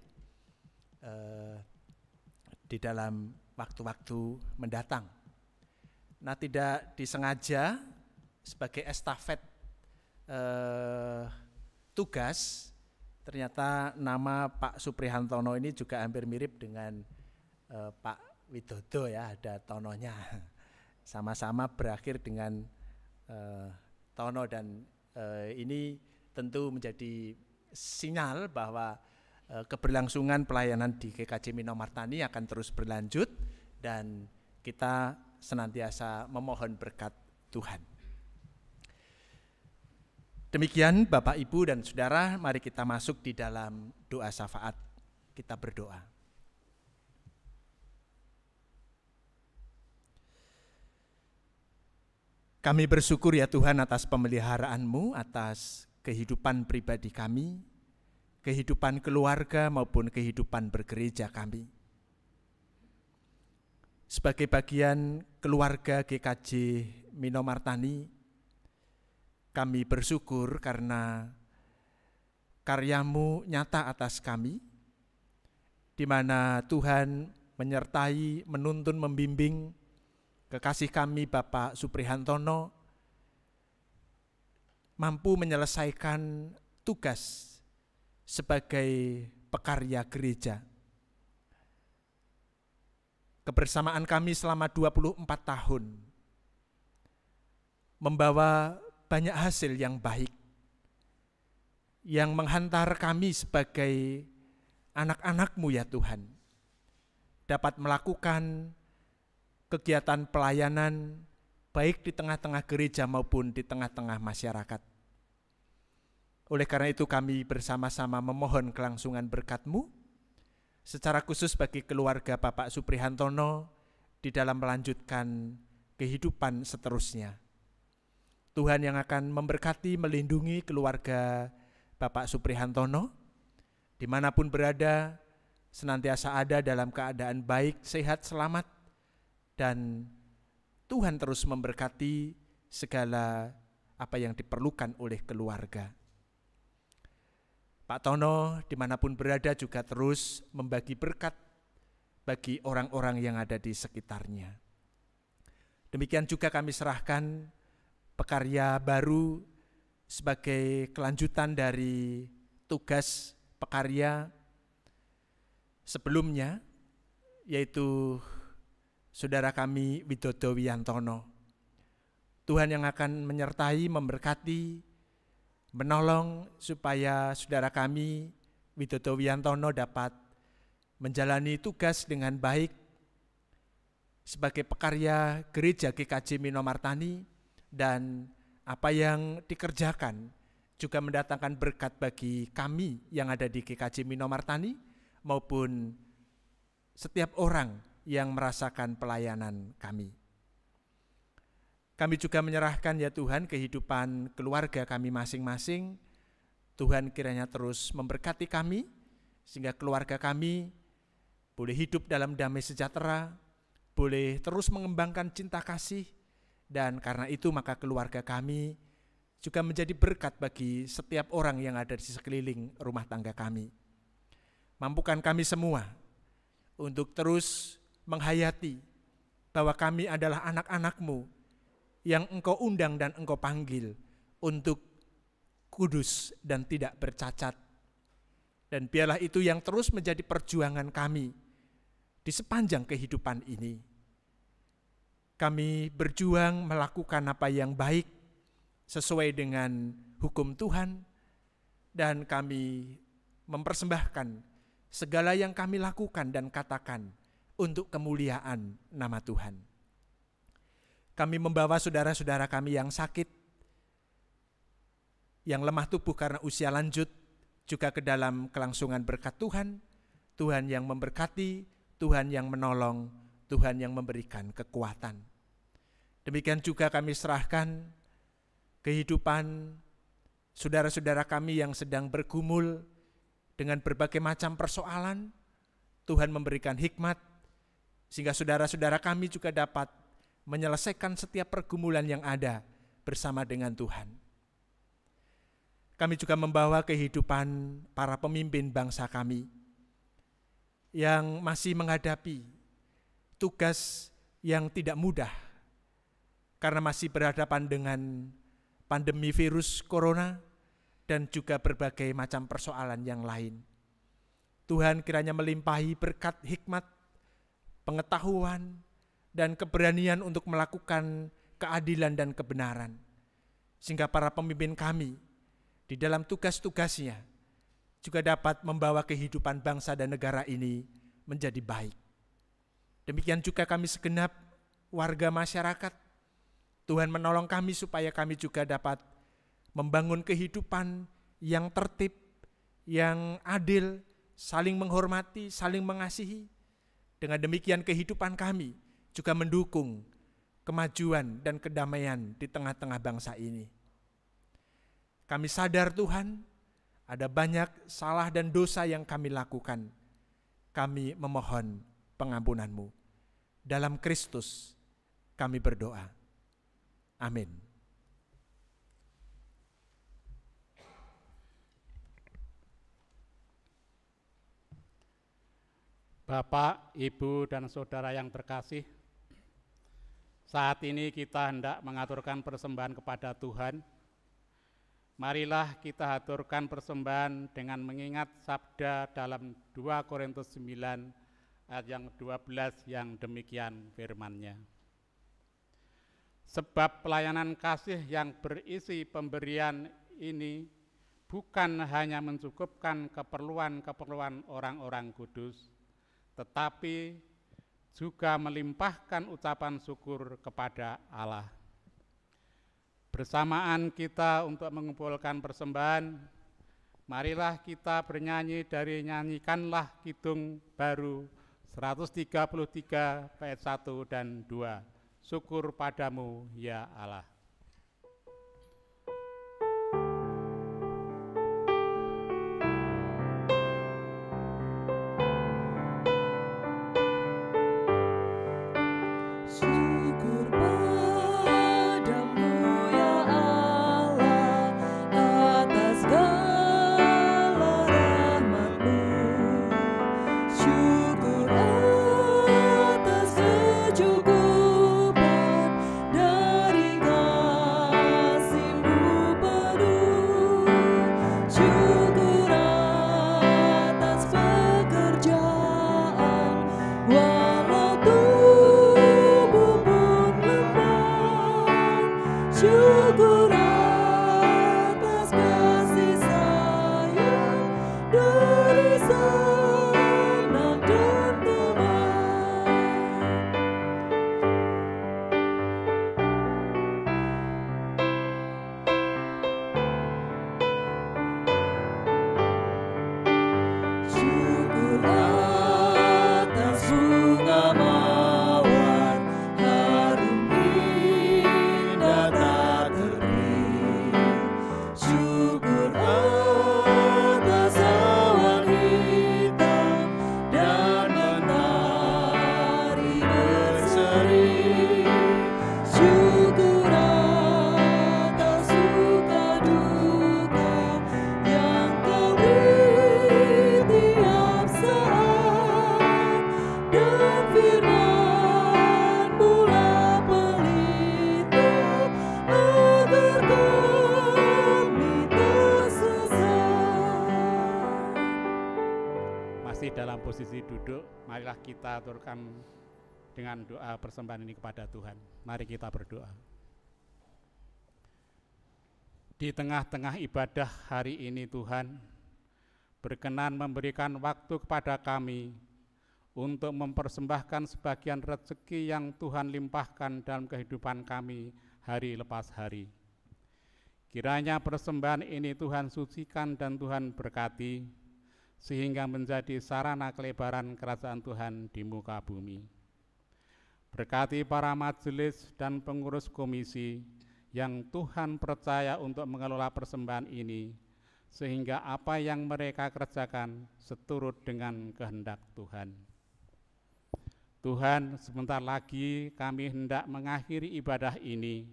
di dalam waktu-waktu mendatang. Nah, tidak disengaja sebagai estafet tugas, ternyata nama Pak Suprihantono ini juga hampir mirip dengan Pak Widodo ya, ada tononya. Sama-sama berakhir dengan tono, dan ini tentu menjadi sinyal bahwa keberlangsungan pelayanan di GKJ Minomartani akan terus berlanjut dan kita senantiasa memohon berkat Tuhan. Demikian Bapak, Ibu, dan Saudara, mari kita masuk di dalam doa syafaat. Kita berdoa. Kami bersyukur ya Tuhan atas pemeliharaan-Mu, atas kehidupan pribadi kami, kehidupan keluarga maupun kehidupan bergereja kami. Sebagai bagian keluarga GKJ Minomartani, kami bersyukur karena karya-Mu nyata atas kami, di mana Tuhan menyertai, menuntun, membimbing kekasih kami Bapak Suprihantono, mampu menyelesaikan tugas sebagai pekarya gereja. Kebersamaan kami selama 24 tahun membawa banyak hasil yang baik, yang menghantar kami sebagai anak-anak-Mu ya Tuhan, dapat melakukan kegiatan pelayanan baik di tengah-tengah gereja maupun di tengah-tengah masyarakat. Oleh karena itu kami bersama-sama memohon kelangsungan berkat-Mu, secara khusus bagi keluarga Bapak Suprihantono di dalam melanjutkan kehidupan seterusnya. Tuhan yang akan memberkati, melindungi keluarga Bapak Suprihantono, dimanapun berada, senantiasa ada dalam keadaan baik, sehat, selamat, dan Tuhan terus memberkati segala apa yang diperlukan oleh keluarga. Pak Tono dimanapun berada juga terus membagi berkat bagi orang-orang yang ada di sekitarnya. Demikian juga kami serahkan pekarya baru sebagai kelanjutan dari tugas pekarya sebelumnya, yaitu saudara kami Widodo Wiantono. Tuhan yang akan menyertai, memberkati, menolong supaya saudara kami Widodo Wiantono dapat menjalani tugas dengan baik sebagai pekarya gereja GKJ Minomartani, dan apa yang dikerjakan juga mendatangkan berkat bagi kami yang ada di GKJ Minomartani maupun setiap orang yang merasakan pelayanan kami. Kami juga menyerahkan ya Tuhan kehidupan keluarga kami masing-masing. Tuhan kiranya terus memberkati kami sehingga keluarga kami boleh hidup dalam damai sejahtera, boleh terus mengembangkan cinta kasih, dan karena itu maka keluarga kami juga menjadi berkat bagi setiap orang yang ada di sekeliling rumah tangga kami. Mampukan kami semua untuk terus menghayati bahwa kami adalah anak-anak-Mu yang Engkau undang dan Engkau panggil untuk kudus dan tidak bercacat. Dan biarlah itu yang terus menjadi perjuangan kami di sepanjang kehidupan ini. Kami berjuang melakukan apa yang baik sesuai dengan hukum Tuhan, dan kami mempersembahkan segala yang kami lakukan dan katakan untuk kemuliaan nama Tuhan. Kami membawa saudara-saudara kami yang sakit, yang lemah tubuh karena usia lanjut, juga ke dalam kelangsungan berkat Tuhan. Tuhan yang memberkati, Tuhan yang menolong, Tuhan yang memberikan kekuatan. Demikian juga kami serahkan kehidupan saudara-saudara kami yang sedang bergumul dengan berbagai macam persoalan. Tuhan memberikan hikmat sehingga saudara-saudara kami juga dapat menyelesaikan setiap pergumulan yang ada bersama dengan Tuhan. Kami juga membawa kehidupan para pemimpin bangsa kami yang masih menghadapi tugas yang tidak mudah karena masih berhadapan dengan pandemi virus corona dan juga berbagai macam persoalan yang lain. Tuhan kiranya melimpahi berkat hikmat, pengetahuan, dan keberanian untuk melakukan keadilan dan kebenaran. Sehingga para pemimpin kami di dalam tugas-tugasnya juga dapat membawa kehidupan bangsa dan negara ini menjadi baik. Demikian juga kami segenap warga masyarakat. Tuhan menolong kami supaya kami juga dapat membangun kehidupan yang tertib, yang adil, saling menghormati, saling mengasihi. Dengan demikian kehidupan kami juga mendukung kemajuan dan kedamaian di tengah-tengah bangsa ini. Kami sadar Tuhan, ada banyak salah dan dosa yang kami lakukan. Kami memohon pengampunan-Mu. Dalam Kristus kami berdoa. Amin. Bapak, Ibu, dan Saudara yang terkasih, saat ini kita hendak mengaturkan persembahan kepada Tuhan. Marilah kita aturkan persembahan dengan mengingat sabda dalam 2 Korintus 9 ayat yang 12 yang demikian firman-Nya. Sebab pelayanan kasih yang berisi pemberian ini bukan hanya mencukupkan keperluan-keperluan orang-orang kudus, tetapi juga melimpahkan ucapan syukur kepada Allah. Bersamaan kita untuk mengumpulkan persembahan, marilah kita bernyanyi dari Nyanyikanlah Kidung Baru 133 bait 1 dan 2. Syukur padamu ya Allah. dalam posisi duduk, marilah kita aturkan dengan doa persembahan ini kepada Tuhan. Mari kita berdoa. Di tengah-tengah ibadah hari ini Tuhan, berkenan memberikan waktu kepada kami untuk mempersembahkan sebagian rezeki yang Tuhan limpahkan dalam kehidupan kami hari lepas hari. Kiranya persembahan ini Tuhan sucikan dan Tuhan berkati, sehingga menjadi sarana kelebaran kerajaan Tuhan di muka bumi. Berkati para majelis dan pengurus komisi yang Tuhan percaya untuk mengelola persembahan ini, sehingga apa yang mereka kerjakan seturut dengan kehendak Tuhan. Tuhan, sebentar lagi kami hendak mengakhiri ibadah ini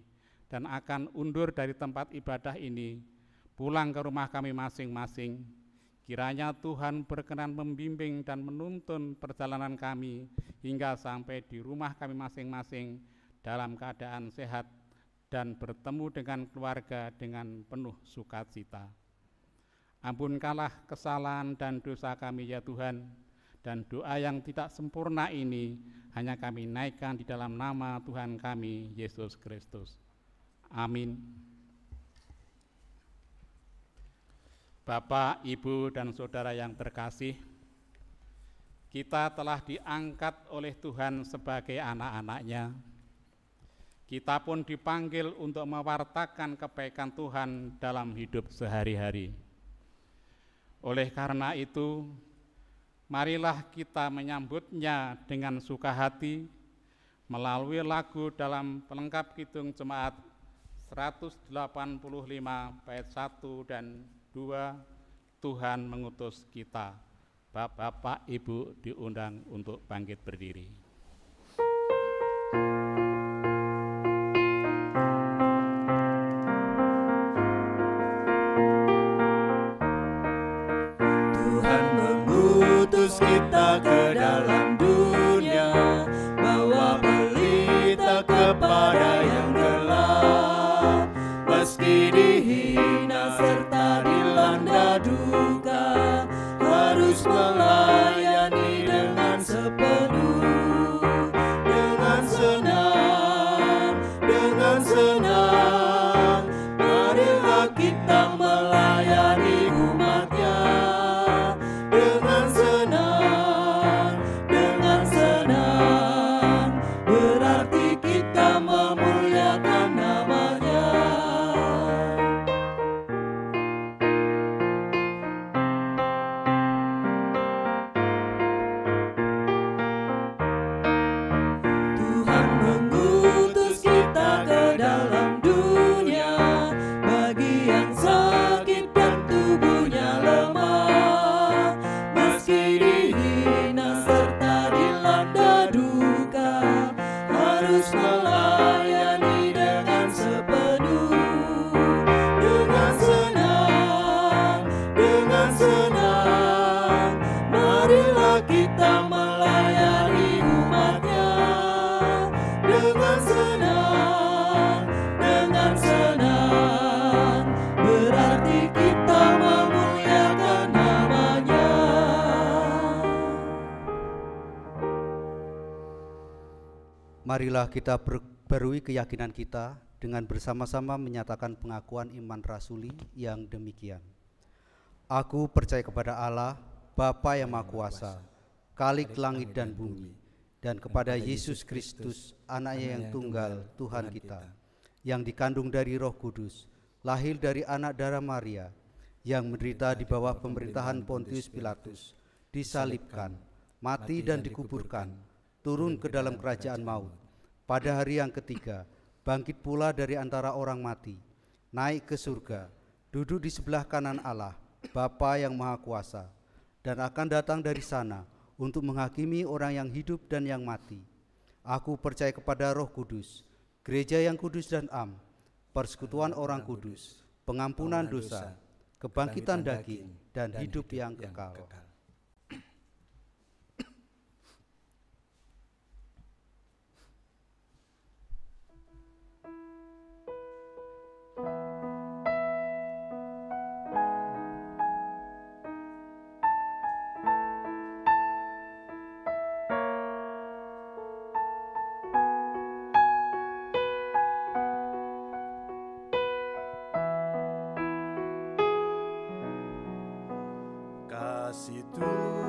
dan akan undur dari tempat ibadah ini, pulang ke rumah kami masing-masing. Kiranya Tuhan berkenan membimbing dan menuntun perjalanan kami hingga sampai di rumah kami masing-masing dalam keadaan sehat dan bertemu dengan keluarga dengan penuh sukacita. Ampunkanlah kesalahan dan dosa kami ya Tuhan, dan doa yang tidak sempurna ini hanya kami naikkan di dalam nama Tuhan kami, Yesus Kristus. Amin. Bapak, Ibu, dan Saudara yang terkasih, kita telah diangkat oleh Tuhan sebagai anak-anak-Nya. Kita pun dipanggil untuk mewartakan kebaikan Tuhan dalam hidup sehari-hari. Oleh karena itu, marilah kita menyambutnya dengan suka hati melalui lagu dalam pelengkap kidung jemaat 185 bait 1 dan 2, Tuhan mengutus kita. Bapak, Ibu diundang untuk bangkit berdiri. Tuhan mengutus kita ke dalam dunia, bawa berita kepada yang gelap. Meski dihina serta dilanda duka, harus melayani dengan sepenuh, dengan senang, dengan senang. Marilah kita melayani umat-Nya dengan senang, dengan senang. Berarti kita memuliakan nama-Nya. Tuhan mengutus kita ke dalam dunia, bagi yang sakit dan tubuhnya lemah. Meski dihina serta dilanda duka, harus melayani dengan sepenuh, dengan senang, dengan senang. Marilah kita melayani umat-Nya dengan senang, dengan senang. Berarti kita memuliakan nama-Nya. Marilah kita berbarui keyakinan kita dengan bersama-sama menyatakan pengakuan iman rasuli yang demikian. Aku percaya kepada Allah, Bapa yang Maha Kuasa, Khalik langit dan bumi, dan kepada Yesus Kristus, Anaknya yang tunggal, Tuhan kita, yang dikandung dari Roh Kudus, lahir dari anak darah Maria, yang menderita di bawah pemerintahan Pontius Pilatus, disalibkan, mati dan dikuburkan, turun ke dalam kerajaan maut. Pada hari yang ketiga, bangkit pula dari antara orang mati, naik ke surga, duduk di sebelah kanan Allah, Bapa yang Maha Kuasa, dan akan datang dari sana untuk menghakimi orang yang hidup dan yang mati. Aku percaya kepada Roh Kudus, gereja yang kudus dan am, persekutuan orang kudus, pengampunan dosa, kebangkitan daging, dan hidup yang kekal. kasih Tuhan.